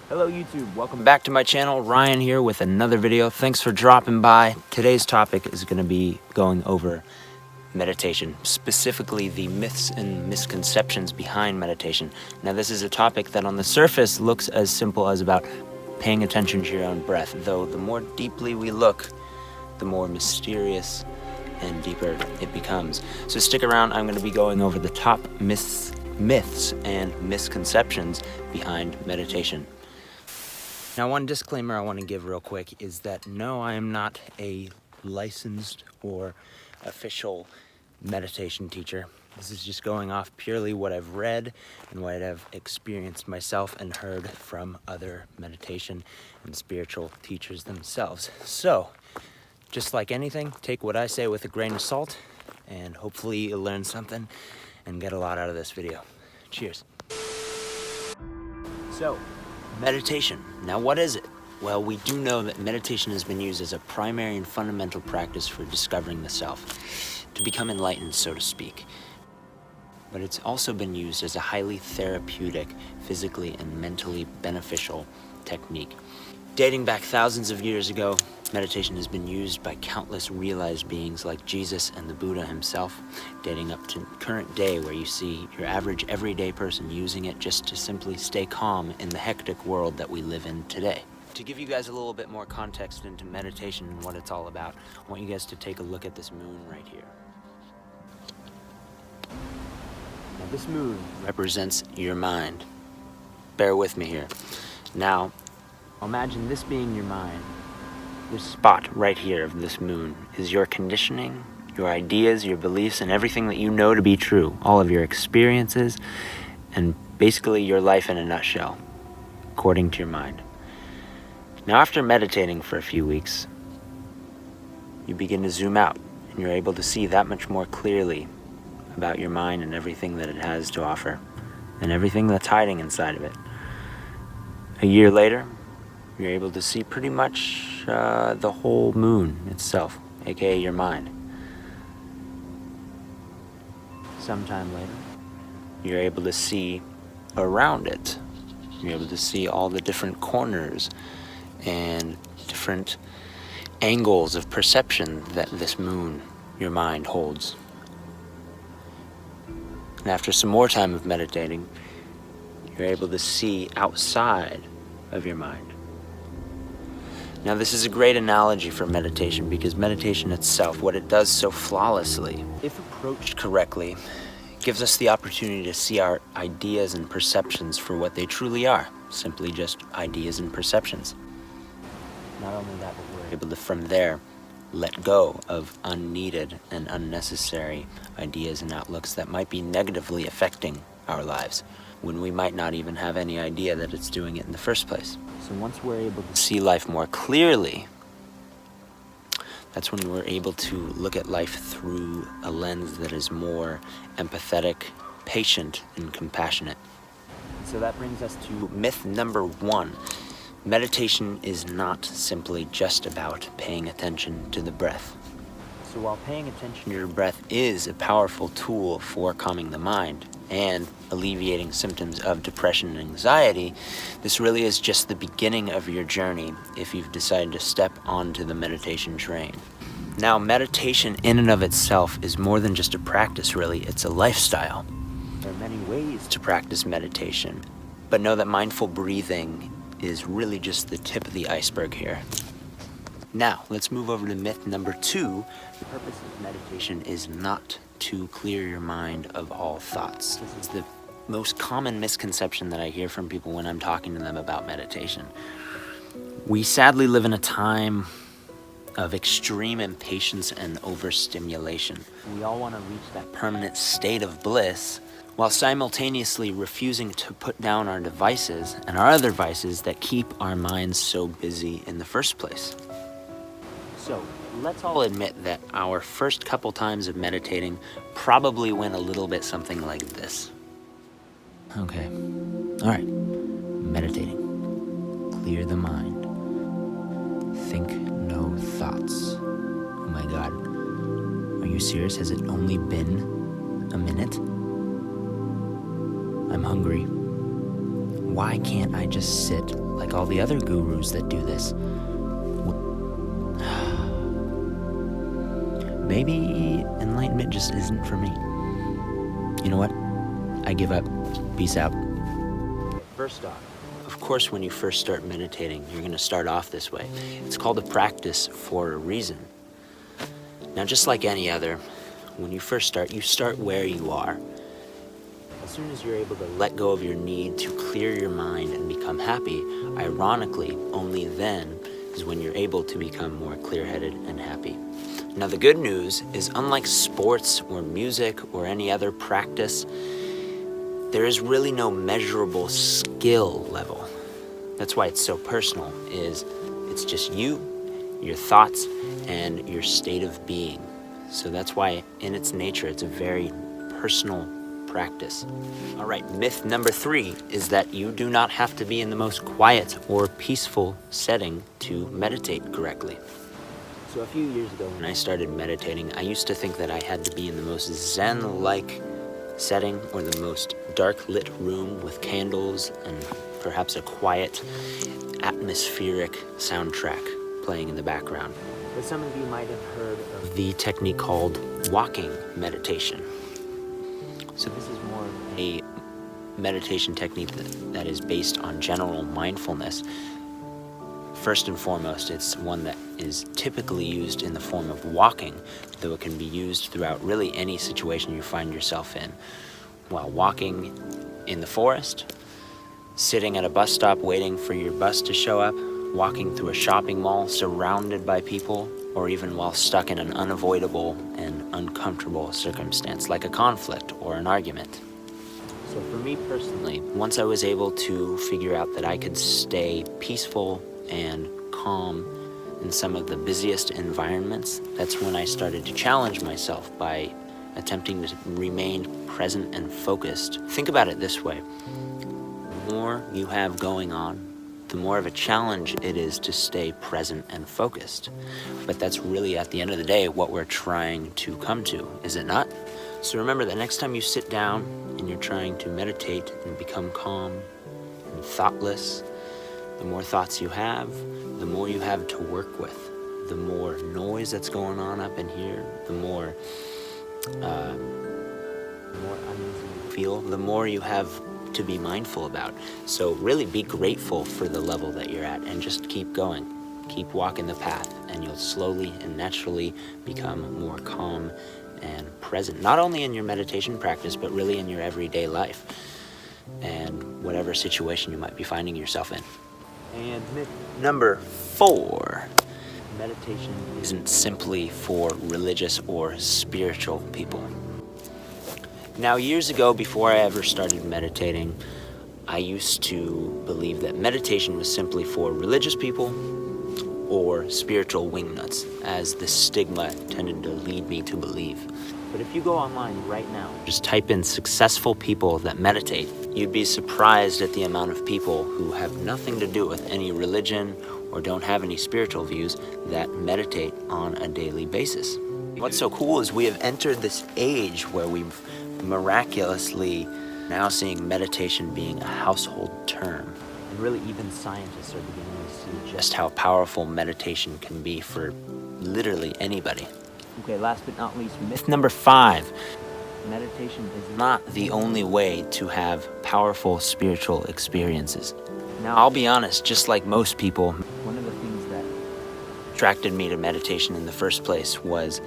Hello YouTube, welcome back to my channel. Ryan here with another video. Thanks for dropping by. Today's topic is going to be going over meditation, specifically the myths and misconceptions behind meditation. Now this is a topic that on the surface looks as simple as about paying attention to your own breath, though the more deeply we look, the more mysterious and deeper it becomes. So stick around, I'm going to be going over the top myths and misconceptions behind meditation. Now, one disclaimer I want to give real quick is that no, I am not a licensed or official meditation teacher. This is just going off purely what I've read and what I've experienced myself and heard from other meditation and spiritual teachers themselves. So, just like anything, take what I say with a grain of salt, and hopefully you'll learn something and get a lot out of this video. Cheers. So, meditation. Now what is it? Well, we do know that meditation has been used as a primary and fundamental practice for discovering the self, to become enlightened, so to speak. But it's also been used as a highly therapeutic, physically and mentally beneficial technique. Dating back thousands of years ago, meditation has been used by countless realized beings like Jesus and the Buddha himself, dating up to current day where you see your average everyday person using it just to simply stay calm in the hectic world that we live in today. To give you guys a little bit more context into meditation and what it's all about, I want you guys to take a look at this moon right here. Now this moon represents your mind. Bear with me here. Now, imagine this being your mind. This spot right here of this moon is your conditioning, your ideas, your beliefs, and everything that you know to be true. All of your experiences, and basically your life in a nutshell, according to your mind. Now after meditating for a few weeks, you begin to zoom out, and you're able to see that much more clearly about your mind and everything that it has to offer, and everything that's hiding inside of it. A year later, you're able to see pretty much the whole moon itself, aka your mind. Sometime later, you're able to see around it. You're able to see all the different corners and different angles of perception that this moon, your mind, holds. And after some more time of meditating, you're able to see outside of your mind. Now this is a great analogy for meditation because meditation itself, what it does so flawlessly, if approached correctly, gives us the opportunity to see our ideas and perceptions for what they truly are, simply just ideas and perceptions. Not only that, but we're able to from there let go of unneeded and unnecessary ideas and outlooks that might be negatively affecting our lives, when we might not even have any idea that it's doing it in the first place. So once we're able to see life more clearly, that's when we're able to look at life through a lens that is more empathetic, patient, and compassionate. So that brings us to myth number 1. Meditation is not simply just about paying attention to the breath. So while paying attention to your breath is a powerful tool for calming the mind and alleviating symptoms of depression and anxiety, this really is just the beginning of your journey if you've decided to step onto the meditation train. Now, meditation in and of itself is more than just a practice, really. It's a lifestyle. There are many ways to practice meditation, but know that mindful breathing is really just the tip of the iceberg here. Now, let's move over to myth number 2. The purpose of meditation is not to clear your mind of all thoughts. This is the most common misconception that I hear from people when I'm talking to them about meditation. We sadly live in a time of extreme impatience and overstimulation. We all want to reach that permanent state of bliss while simultaneously refusing to put down our devices and our other vices that keep our minds so busy in the first place. So, let's all admit that our first couple times of meditating probably went a little bit something like this. Okay, all right, meditating. Clear the mind. Think no thoughts. Oh my God, are you serious? Has it only been a minute? I'm hungry. why can't I just sit like all the other gurus that do this? Maybe enlightenment just isn't for me. You know what? I give up. Peace out. First off, of course, when you first start meditating, you're going to start off this way. It's called a practice for a reason. Now, just like any other, when you first start, you start where you are. As soon as you're able to let go of your need to clear your mind and become happy, ironically, only then is when you're able to become more clear-headed and happy. Now, the good news is, unlike sports or music or any other practice, there is really no measurable skill level. That's why it's so personal, it's just you, your thoughts, and your state of being. So that's why, in its nature, it's a very personal practice. All right, myth number 3 is that you do not have to be in the most quiet or peaceful setting to meditate correctly. So a few years ago when I started meditating, I used to think that I had to be in the most Zen-like setting or the most dark lit room with candles and perhaps a quiet, atmospheric soundtrack playing in the background. But some of you might have heard of the technique called walking meditation. So this is more of a meditation technique that is based on general mindfulness. First and foremost, it's one that is typically used in the form of walking, though it can be used throughout really any situation you find yourself in. While walking in the forest, sitting at a bus stop waiting for your bus to show up, walking through a shopping mall surrounded by people, or even while stuck in an unavoidable and uncomfortable circumstance like a conflict or an argument. So for me personally, once I was able to figure out that I could stay peaceful and calm in some of the busiest environments, that's when I started to challenge myself by attempting to remain present and focused. Think about it this way. The more you have going on, the more of a challenge it is to stay present and focused. But that's really, at the end of the day, what we're trying to come to, is it not? So remember that next time you sit down and you're trying to meditate and become calm and thoughtless, the more thoughts you have, the more you have to work with. The more noise that's going on up in here, the more uneasy you feel, the more you have to be mindful about. So really be grateful for the level that you're at and just keep going. Keep walking the path and you'll slowly and naturally become more calm and present, not only in your meditation practice, but really in your everyday life and whatever situation you might be finding yourself in. And myth number 4, meditation isn't simply for religious or spiritual people. Now, years ago, before I ever started meditating, I used to believe that meditation was simply for religious people or spiritual wingnuts, as the stigma tended to lead me to believe. But if you go online right now, just type in successful people that meditate, you'd be surprised at the amount of people who have nothing to do with any religion or don't have any spiritual views that meditate on a daily basis. What's so cool is we have entered this age where we've miraculously now seeing meditation being a household term. And really even scientists are beginning to see just how powerful meditation can be for literally anybody. Okay, last but not least, myth number 5. Meditation is not the only way to have powerful spiritual experiences. Now, I'll be honest, just like most people, one of the things that attracted me to meditation in the first place was,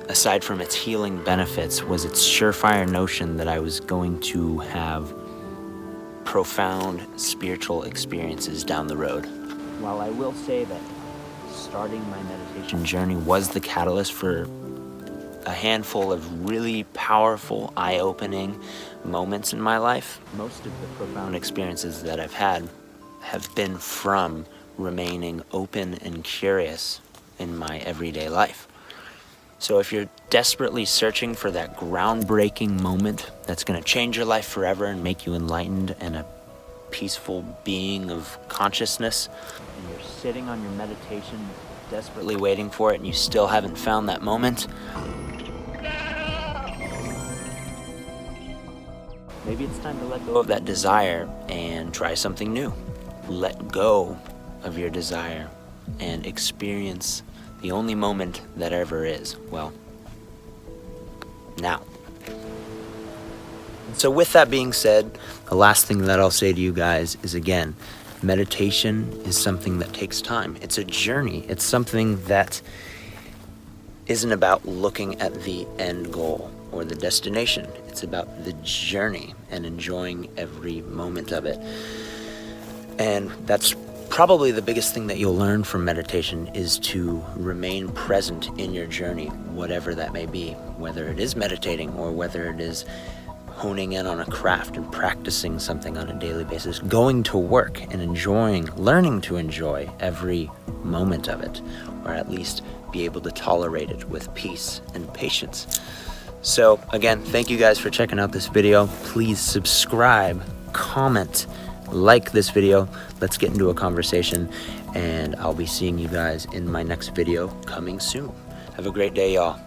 aside from its healing benefits, was its surefire notion that I was going to have profound spiritual experiences down the road. While I will say that starting my meditation journey was the catalyst for a handful of really powerful, eye-opening moments in my life, most of the profound experiences that I've had have been from remaining open and curious in my everyday life. So if you're desperately searching for that groundbreaking moment that's going to change your life forever and make you enlightened and a peaceful being of consciousness, and you're sitting on your meditation desperately waiting for it and you still haven't found that moment, Maybe it's time to let go of that desire and try something new. Let go of your desire and experience the only moment that ever is. Well, now. So with that being said, the last thing that I'll say to you guys is, again, meditation is something that takes time. It's a journey. It's something that isn't about looking at the end goal or the destination. It's about the journey and enjoying every moment of it. And that's probably the biggest thing that you'll learn from meditation, is to remain present in your journey, whatever that may be, whether it is meditating or whether it is honing in on a craft and practicing something on a daily basis, going to work and learning to enjoy every moment of it, or at least be able to tolerate it with peace and patience. So again, thank you guys for checking out this video. Please subscribe, comment, like this video. Let's get into a conversation, and I'll be seeing you guys in my next video coming soon. Have a great day, y'all.